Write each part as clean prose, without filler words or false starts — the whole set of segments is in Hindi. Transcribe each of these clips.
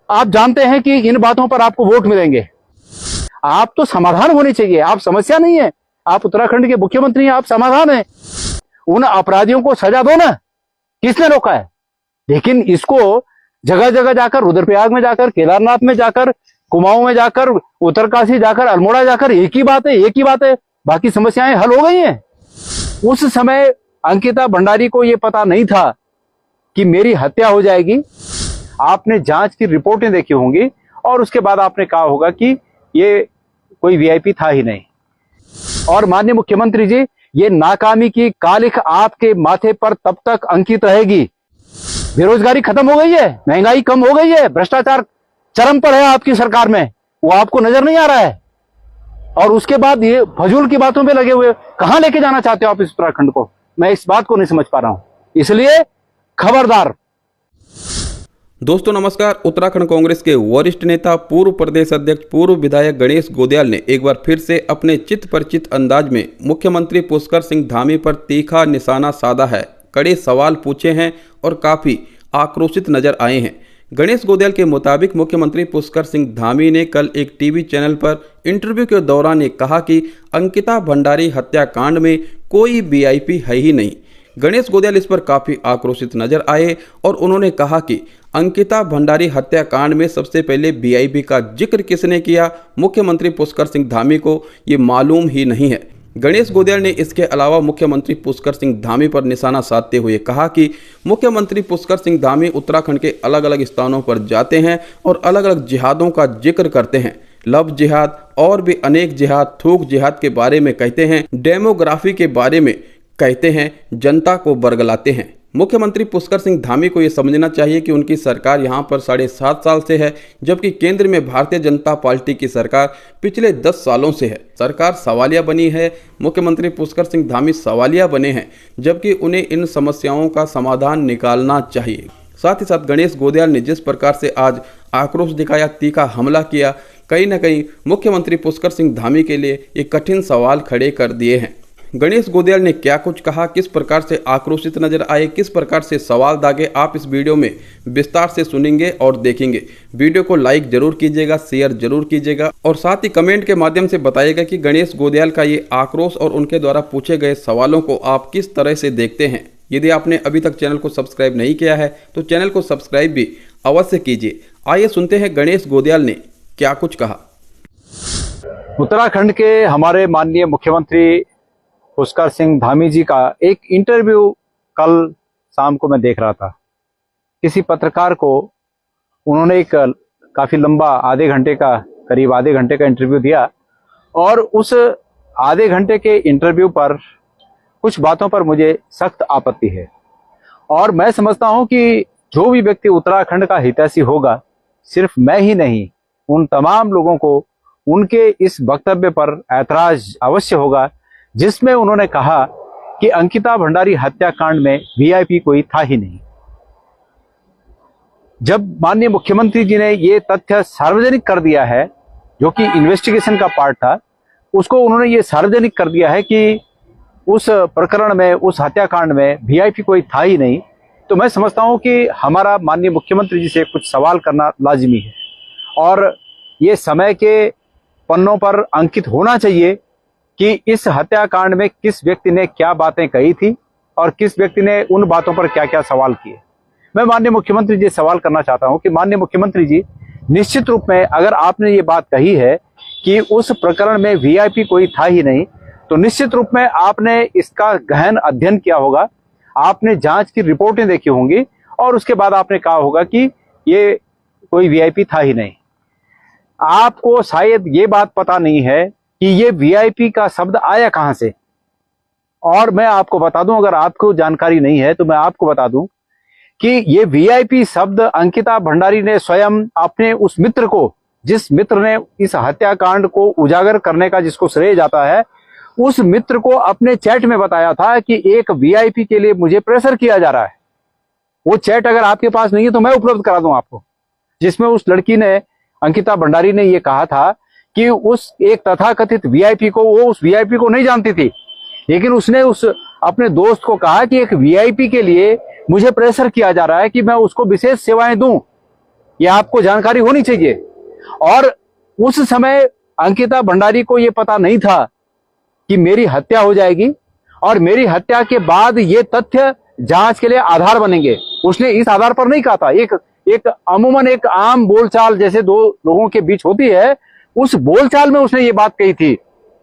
आप जानते हैं कि इन बातों पर आपको वोट मिलेंगे। आप तो समाधान होने चाहिए, आप समस्या नहीं है। आप उत्तराखंड के मुख्यमंत्री हैं, आप समाधान हैं। उन अपराधियों को सजा दो ना, किसने रोका है? लेकिन इसको जगह जगह जाकर, रुद्रप्रयाग में जाकर, केदारनाथ में जाकर, कुमाऊं में जाकर, उत्तरकाशी जाकर, अल्मोड़ा जाकर एक ही बात है, बाकी समस्याएं हल हो गई हैं। उस समय अंकिता भंडारी को यह पता नहीं था कि मेरी हत्या हो जाएगी। आपने जांच की रिपोर्टें देखी होंगी और उसके बाद आपने कहा होगा कि ये कोई वीआईपी था ही नहीं। और माननीय मुख्यमंत्री जी, ये नाकामी की कालिख आपके माथे पर तब तक अंकित रहेगी। बेरोजगारी खत्म हो गई है, महंगाई कम हो गई है, भ्रष्टाचार चरम पर है आपकी सरकार में, वो आपको नजर नहीं आ रहा है। और उसके बाद ये फजूल की बातों पे लगे हुए, कहां लेके जाना चाहते हो आप इस उत्तराखंड को? मैं इस बात को नहीं समझ पा रहा हूं, इसलिए खबरदार। दोस्तों नमस्कार। उत्तराखंड कांग्रेस के वरिष्ठ नेता, पूर्व प्रदेश अध्यक्ष, पूर्व विधायक गणेश गोदयाल ने एक बार फिर से अपने चित परिचित अंदाज में मुख्यमंत्री पुष्कर सिंह धामी पर तीखा निशाना साधा है, कड़े सवाल पूछे हैं और काफी आक्रोशित नजर आए हैं। गणेश गोदयाल के मुताबिक मुख्यमंत्री पुष्कर सिंह धामी ने कल एक टीवी चैनल पर इंटरव्यू के दौरान ये कहा कि अंकिता भंडारी हत्याकांड में कोई वीआईपी है ही नहीं। गणेश गोदयाल इस पर काफ़ी आक्रोशित नजर आए और उन्होंने कहा कि अंकिता भंडारी हत्याकांड में सबसे पहले वीआईपी का जिक्र किसने किया, मुख्यमंत्री पुष्कर सिंह धामी को ये मालूम ही नहीं है। गणेश गोदयाल ने इसके अलावा मुख्यमंत्री पुष्कर सिंह धामी पर निशाना साधते हुए कहा कि मुख्यमंत्री पुष्कर सिंह धामी उत्तराखंड के अलग अलग स्थानों पर जाते हैं और अलग अलग जिहादों का जिक्र करते हैं। लव जिहाद और भी अनेक जिहाद, थूक जिहाद के बारे में कहते हैं, डेमोग्राफी के बारे में कहते हैं, जनता को बरगलाते हैं। मुख्यमंत्री पुष्कर सिंह धामी को यह समझना चाहिए कि उनकी सरकार यहां पर 7.5 साल से है, जबकि केंद्र में भारतीय जनता पार्टी की सरकार पिछले 10 सालों से है। सरकार सवालिया बनी है, मुख्यमंत्री पुष्कर सिंह धामी सवालिया बने हैं, जबकि उन्हें इन समस्याओं का समाधान निकालना चाहिए। साथ ही साथ गणेश गोदयाल ने जिस प्रकार से आज आक्रोश दिखाया, तीखा हमला किया, कहीं ना कहीं मुख्यमंत्री पुष्कर सिंह धामी के लिए ये कठिन सवाल खड़े कर दिए हैं। गणेश गोदयाल ने क्या कुछ कहा, किस प्रकार से आक्रोशित नजर आए, किस प्रकार से सवाल दागे, आप इस वीडियो में विस्तार से सुनेंगे और देखेंगे। वीडियो को लाइक जरूर कीजिएगा, शेयर जरूर कीजिएगा और साथ ही कमेंट के माध्यम से बताइएगा कि गणेश गोदयाल का ये आक्रोश और उनके द्वारा पूछे गए सवालों को आप किस तरह से देखते हैं। यदि आपने अभी तक चैनल को सब्सक्राइब नहीं किया है तो चैनल को सब्सक्राइब भी अवश्य कीजिए। आइए सुनते हैं गणेश गोदयाल ने क्या कुछ कहा। उत्तराखंड के हमारे माननीय मुख्यमंत्री पुष्कर सिंह धामी जी का एक इंटरव्यू कल शाम को मैं देख रहा था। किसी पत्रकार को उन्होंने एक काफी लंबा करीब आधे घंटे का इंटरव्यू दिया और उस आधे घंटे के इंटरव्यू पर कुछ बातों पर मुझे सख्त आपत्ति है। और मैं समझता हूं कि जो भी व्यक्ति उत्तराखंड का हितैषी होगा, सिर्फ मैं ही नहीं, उन तमाम लोगों को उनके इस वक्तव्य पर ऐतराज अवश्य होगा, जिसमें उन्होंने कहा कि अंकिता भंडारी हत्याकांड में वीआईपी कोई था ही नहीं। जब माननीय मुख्यमंत्री जी ने ये तथ्य सार्वजनिक कर दिया है, जो कि इन्वेस्टिगेशन का पार्ट था, उसको उन्होंने ये सार्वजनिक कर दिया है कि उस प्रकरण में, उस हत्याकांड में वीआईपी कोई था ही नहीं, तो मैं समझता हूं कि हमारा माननीय मुख्यमंत्री जी से कुछ सवाल करना लाजिमी है और ये समय के पन्नों पर अंकित होना चाहिए कि इस हत्याकांड में किस व्यक्ति ने क्या बातें कही थी और किस व्यक्ति ने उन बातों पर क्या क्या सवाल किए। मैं माननीय मुख्यमंत्री जी सवाल करना चाहता हूं कि माननीय मुख्यमंत्री जी, निश्चित रूप में अगर आपने ये बात कही है कि उस प्रकरण में वीआईपी कोई था ही नहीं, तो निश्चित रूप में आपने इसका गहन अध्ययन किया होगा, आपने जांच की रिपोर्टें देखी होंगी और उसके बाद आपने कहा होगा कि ये कोई वीआईपी था ही नहीं। आपको शायद ये बात पता नहीं है कि ये वीआईपी का शब्द आया कहां से। और मैं आपको बता दूं, अगर आपको जानकारी नहीं है तो मैं आपको बता दूं कि ये वीआईपी शब्द अंकिता भंडारी ने स्वयं अपने उस मित्र को, जिस मित्र ने इस हत्याकांड को उजागर करने का जिसको श्रेय जाता है, उस मित्र को अपने चैट में बताया था कि एक वीआईपी के लिए मुझे प्रेशर किया जा रहा है। वो चैट अगर आपके पास नहीं है तो मैं उपलब्ध करा दूं आपको, जिसमें उस लड़की ने, अंकिता भंडारी ने ये कहा था कि उस एक तथाकथित वीआईपी को, वो उस वीआईपी को नहीं जानती थी, लेकिन उसने उस अपने दोस्त को कहा कि एक वीआईपी के लिए मुझे प्रेशर किया जा रहा है कि मैं उसको विशेष सेवाएं दूं। ये आपको जानकारी होनी चाहिए। और उस समय अंकिता भंडारी को ये पता नहीं था कि मेरी हत्या हो जाएगी और मेरी हत्या के बाद ये तथ्य जांच के लिए आधार बनेंगे। उसने इस आधार पर नहीं कहा था। एक अमूमन एक आम बोलचाल जैसे दो लोगों के बीच होती है, उस बोलचाल में उसने ये बात कही थी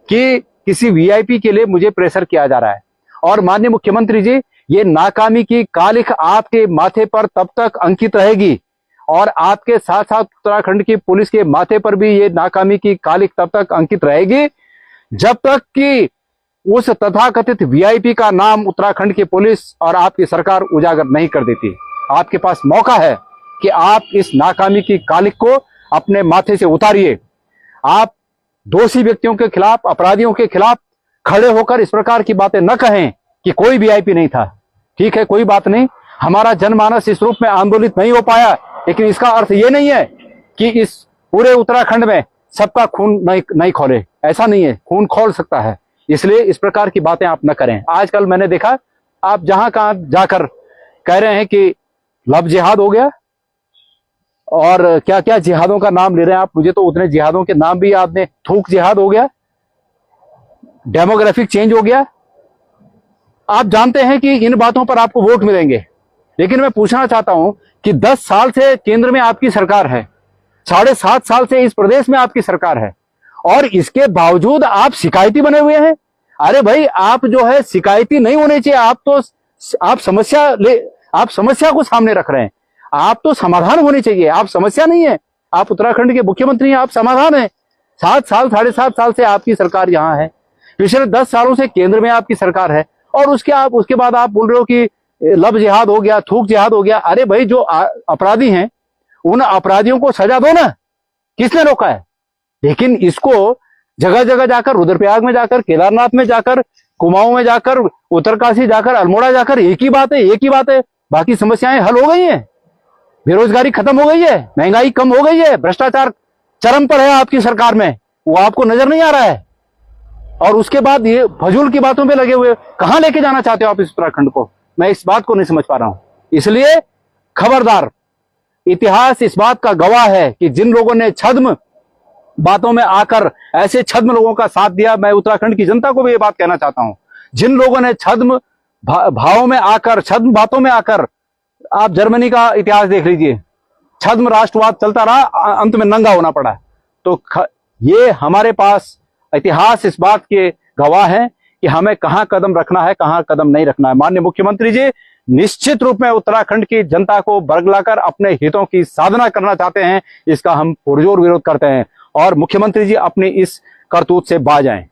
कि किसी वीआईपी के लिए मुझे प्रेशर किया जा रहा है। और माननीय मुख्यमंत्री जी, ये नाकामी की कालिख आपके माथे पर तब तक अंकित रहेगी और आपके साथ साथ उत्तराखंड की पुलिस के माथे पर भी ये नाकामी की कालिख तब तक अंकित रहेगी जब तक कि उस तथाकथित वीआईपी का नाम उत्तराखंड की पुलिस और आपकी सरकार उजागर नहीं कर देती। आपके पास मौका है कि आप इस नाकामी की कालिख को अपने माथे से उतारिए। आप दोषी व्यक्तियों के खिलाफ, अपराधियों के खिलाफ खड़े होकर इस प्रकार की बातें न कहें कि कोई वीआईपी नहीं था। ठीक है, कोई बात नहीं, हमारा जनमानस इस रूप में आंदोलित नहीं हो पाया, लेकिन इसका अर्थ ये नहीं है कि इस पूरे उत्तराखंड में सबका खून नहीं खोले। ऐसा नहीं है, खून खोल सकता है। इसलिए इस प्रकार की बातें आप न करें। आजकल मैंने देखा आप जहां कहां जाकर कह रहे हैं कि लव जिहाद हो गया और क्या क्या जिहादों का नाम ले रहे हैं आप। मुझे तो उतने जिहादों के नाम भी याद नहीं। थूक जिहाद हो गया, डेमोग्राफिक चेंज हो गया। आप जानते हैं कि इन बातों पर आपको वोट मिलेंगे, लेकिन मैं पूछना चाहता हूं कि 10 साल से केंद्र में आपकी सरकार है, 7.5 साल से इस प्रदेश में आपकी सरकार है और इसके बावजूद आप शिकायती बने हुए हैं। अरे भाई, आप जो है शिकायती नहीं होने चाहिए। आप समस्या को सामने रख रहे हैं। आप तो समाधान होने चाहिए। आप समस्या नहीं है। आप उत्तराखंड के मुख्यमंत्री हैं, आप समाधान हैं। 7 साल 7.5 साल से आपकी सरकार यहाँ है, पिछले 10 सालों से केंद्र में आपकी सरकार है और उसके बाद आप बोल रहे हो कि लव जिहाद हो गया, थूक जिहाद हो गया। अरे भाई, जो अपराधी हैं उन अपराधियों को सजा दो ना, किसने रोका है? लेकिन इसको जगह जगह जाकर, रुद्रप्रयाग में जाकर, केदारनाथ में जाकर, कुमाऊं में जाकर, उत्तरकाशी जाकर, अल्मोड़ा जाकर एक ही बात है। बाकी समस्याएं हल हो गई हैं, बेरोजगारी खत्म हो गई है, महंगाई कम हो गई है, भ्रष्टाचार चरम पर है आपकी सरकार में, वो आपको नजर नहीं आ रहा है। और उसके बाद ये फजूल की बातों पे लगे हुए। कहां लेके जाना चाहते हो आप इस उत्तराखंड को? मैं इस बात को नहीं समझ पा रहा हूं। इसलिए खबरदार, इतिहास इस बात का गवाह है कि जिन लोगों ने छद्म बातों में आकर ऐसे छद्म लोगों का साथ दिया, मैं उत्तराखंड की जनता को भी ये बात कहना चाहता हूं, जिन लोगों ने छद्म भावों में आकर, छद्म बातों में आकर, आप जर्मनी का इतिहास देख लीजिए, छद्म राष्ट्रवाद चलता रहा, अंत में नंगा होना पड़ा। तो ये हमारे पास इतिहास इस बात के गवाह है कि हमें कहां कदम रखना है, कहां कदम नहीं रखना है। माननीय मुख्यमंत्री जी निश्चित रूप में उत्तराखंड की जनता को बरगलाकर अपने हितों की साधना करना चाहते हैं। इसका हम पुरजोर विरोध करते हैं और मुख्यमंत्री जी अपनी इस करतूत से बाज आएं।